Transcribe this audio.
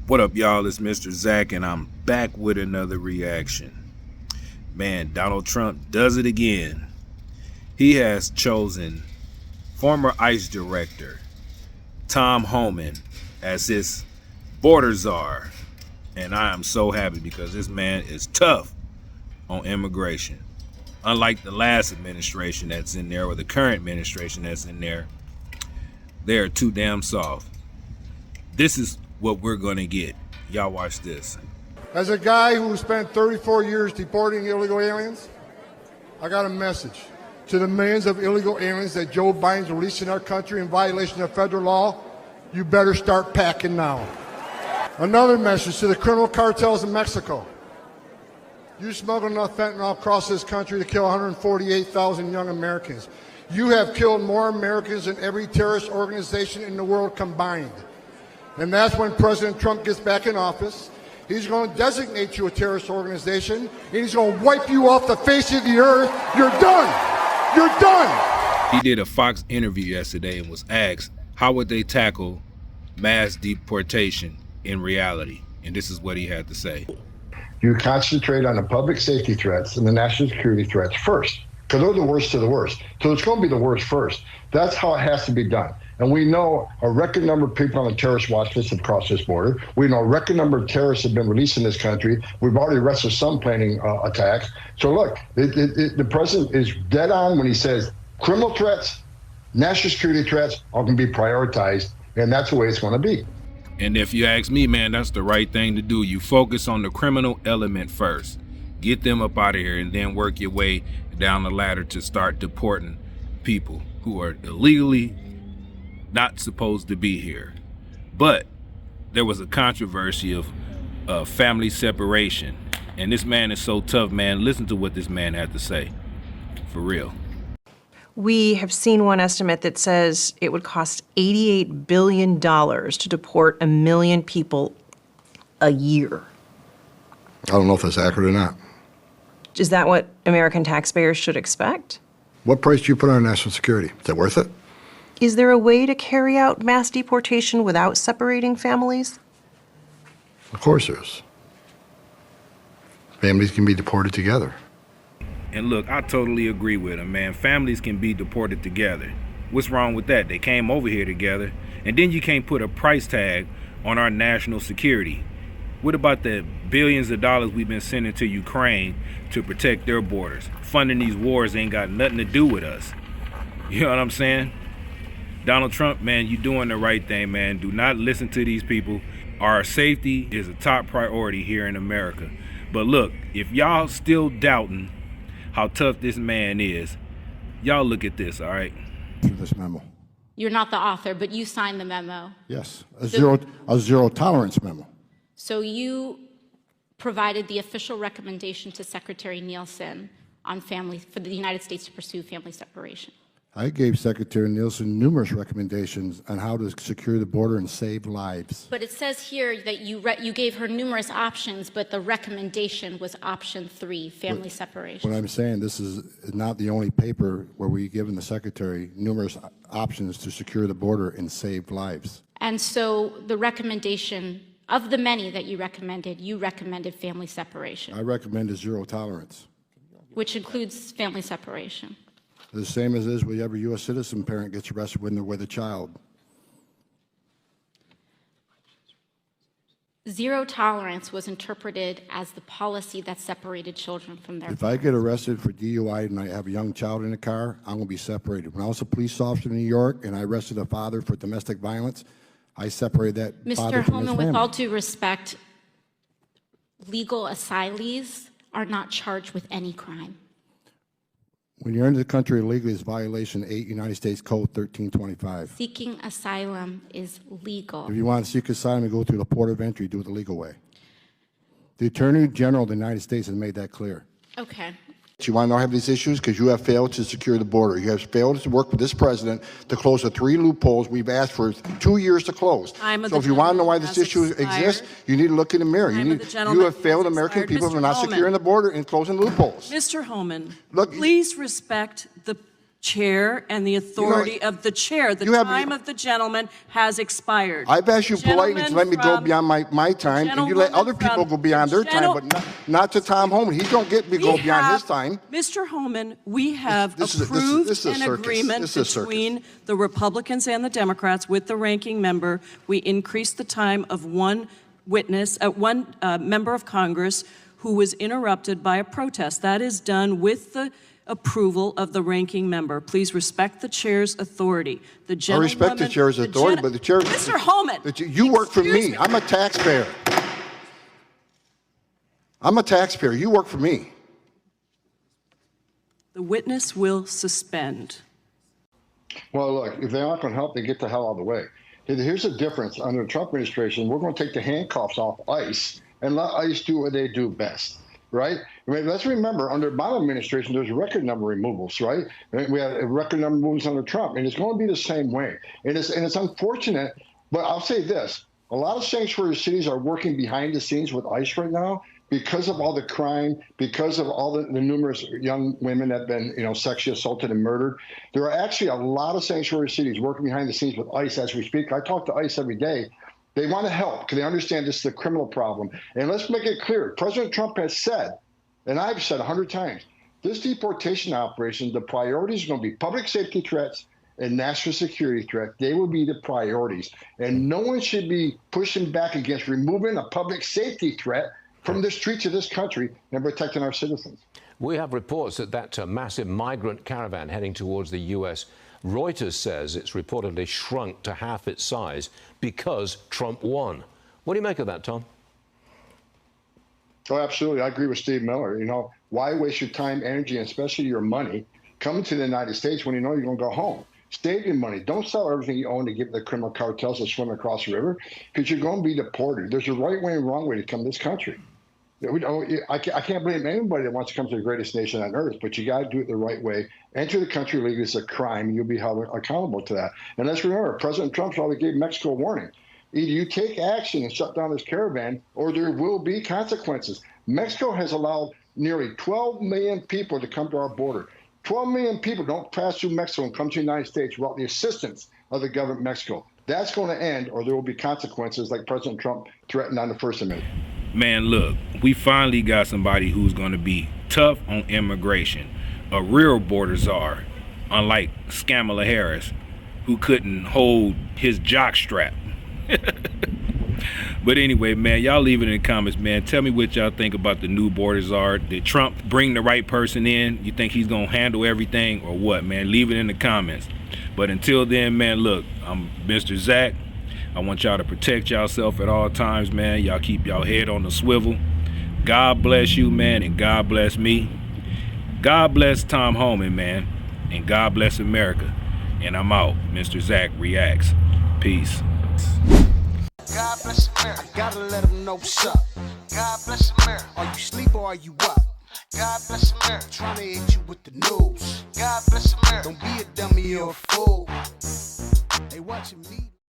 What up, y'all? It's Mr. Zach, and I'm back with another reaction. Man, Donald Trump does it again. He has chosen former ICE director Tom Homan as his border czar. And I am so happy because this man is tough on immigration. Unlike the last administration that's in there, or the current administration that's in there, they are too damn soft. This is what we're gonna get. Y'all watch this. As a guy who spent 34 years deporting illegal aliens, I got a message to the millions of illegal aliens that Joe Biden's releasing our country in violation of federal law. You better start packing now. Another message to the criminal cartels in Mexico. You smuggled enough fentanyl across this country to kill 148,000 young Americans. You have killed more Americans than every terrorist organization in the world combined. And that's when President Trump gets back in office. He's going to designate you a terrorist organization, and he's going to wipe you off the face of the earth. You're done. You're done. He did a Fox interview yesterday and was asked, how would they tackle mass deportation in reality? And this is what he had to say. You concentrate on the public safety threats and the national security threats first, because they're the worst of the worst. So it's going to be the worst first. That's how it has to be done. And we know a record number of people on the terrorist watch list have crossed this border. We know a record number of terrorists have been released in this country. We've already arrested some planning attacks. So look, the president is dead on when he says criminal threats, national security threats are going to be prioritized, and that's the way it's going to be. And if you ask me, man, that's the right thing to do. You focus on the criminal element first. Get them up out of here and then work your way down the ladder to start deporting people who are illegally not supposed to be here. But there was a controversy of family separation. And this man is so tough, man. Listen to what this man had to say. For real. We have seen one estimate that says it would cost $88 billion to deport 1 million people a year. I don't know if that's accurate or not. Is that what American taxpayers should expect? What price do you put on national security? Is that worth it? Is there a way to carry out mass deportation without separating families? Of course there is. Families can be deported together. And look, I totally agree with him, man. Families can be deported together. What's wrong with that? They came over here together. And then you can't put a price tag on our national security. What about the billions of dollars we've been sending to Ukraine to protect their borders? Funding these wars ain't got nothing to do with us. You know what I'm saying? Donald Trump, man, you doing the right thing, man. Do not listen to these people. Our safety is a top priority here in America. But look, if y'all still doubting how tough this man is, y'all look at this, all right? This memo. You're not the author, but you signed the memo. Yes, a zero tolerance memo. So you provided the official recommendation to Secretary Nielsen on for the United States to pursue family separation. I gave Secretary Nielsen numerous recommendations on how to secure the border and save lives. But it says here that you gave her numerous options, but the recommendation was option 3, family separation. What I'm saying, this is not the only paper where we've given the Secretary numerous options to secure the border and save lives. And so the recommendation, of the many that you recommended family separation. I recommended zero tolerance. Which includes family separation. The same as is with every U.S. citizen parent gets arrested when they're with a child. Zero tolerance was interpreted as the policy that separated children from their If I get arrested for DUI and I have a young child in the car, I'm going to be separated. When I was a police officer in New York and I arrested a father for domestic violence, I separated that father from his Mr. Homan, family. with all due respect, legal asylees are not charged with any crime. When you're into the country illegally, it's violation 8 United States Code 1325. Seeking asylum is legal. If you want to seek asylum and go through the port of entry, do it the legal way. The Attorney General of the United States has made that clear. Okay. You want to know I have these issues? Because you have failed to secure the border. You have failed to work with this president to close the 3 loopholes we've asked for 2 years to close. So if you want to know why this issue exists, you need to look in the mirror. You have failed American people for not securing the border and closing loopholes. Mr. Homan, Look, please respect the chair and the authority of the chair. The time of the gentleman has expired. I've asked you politely to let me go beyond my time, and you let other people go beyond their time, but not to Tom Homan. He don't get to go beyond his time. Mr. Homan, we have approved an agreement between the Republicans and the Democrats with the ranking member. We increased the time of one witness, one member of Congress who was interrupted by a protest. That is done with the approval of the ranking member. Please respect the chair's authority. I respect the chair's authority, but the chair... Mr. Homan! You work for me. I'm a taxpayer. I'm a taxpayer. You work for me. The witness will suspend. Well, look, if they aren't going to help, they get the hell out of the way. Here's the difference. Under the Trump administration, we're going to take the handcuffs off ICE and let ICE do what they do best. Right? I mean, let's remember, under the Obama administration, there's a record number of removals, right? We had a record number of removals under Trump, and it's going to be the same way. And it's unfortunate, but I'll say this. A lot of sanctuary cities are working behind the scenes with ICE right now because of all the crime, because of all the numerous young women that have been, sexually assaulted and murdered. There are actually a lot of sanctuary cities working behind the scenes with ICE as we speak. I talk to ICE every day. They want to help because they understand this is a criminal problem. And let's make it clear. President Trump has said, and I've said 100 times, this deportation operation, the priorities are going to be public safety threats and national security threats. They will be the priorities. And no one should be pushing back against removing a public safety threat from the streets of this country and protecting our citizens. We have reports that massive migrant caravan heading towards the U.S. Reuters says it's reportedly shrunk to half its size because Trump won. What do you make of that, Tom? Oh, absolutely. I agree with Steve Miller. Why waste your time, energy, and especially your money coming to the United States when you know you're going to go home? Save your money. Don't sell everything you own to give the criminal cartels to swim across the river because you're going to be deported. There's a right way and wrong way to come to this country. I can't blame anybody that wants to come to the greatest nation on earth, but you got to do it the right way. Enter the country illegally is a crime. You'll be held accountable to that. And let's remember, President Trump already gave Mexico a warning. Either you take action and shut down this caravan, or there will be consequences. Mexico has allowed nearly 12 million people to come to our border. 12 million people don't pass through Mexico and come to the United States without the assistance of the government of Mexico. That's going to end, or there will be consequences like President Trump threatened on the First Amendment. Man, look, we finally got somebody who's going to be tough on immigration. A real border czar, unlike Kamala Harris, who couldn't hold his jock strap. But anyway, man, y'all leave it in the comments, man. Tell me what y'all think about the new border czar. Did Trump bring the right person in? You think he's going to handle everything or what, man? Leave it in the comments. But until then, man, look, I'm Mr. Zach. I want y'all to protect yourself at all times, man. Y'all keep y'all head on the swivel. God bless you, man, and God bless me. God bless Tom Homan, man, and God bless America. And I'm out. Mr. Zach Reacts. Peace. God bless America. I gotta let them know what's up. God bless America. Are you asleep or are you up? God bless America. Trying to hit you with the news. God bless America. Don't be a dummy or a fool. They watching me.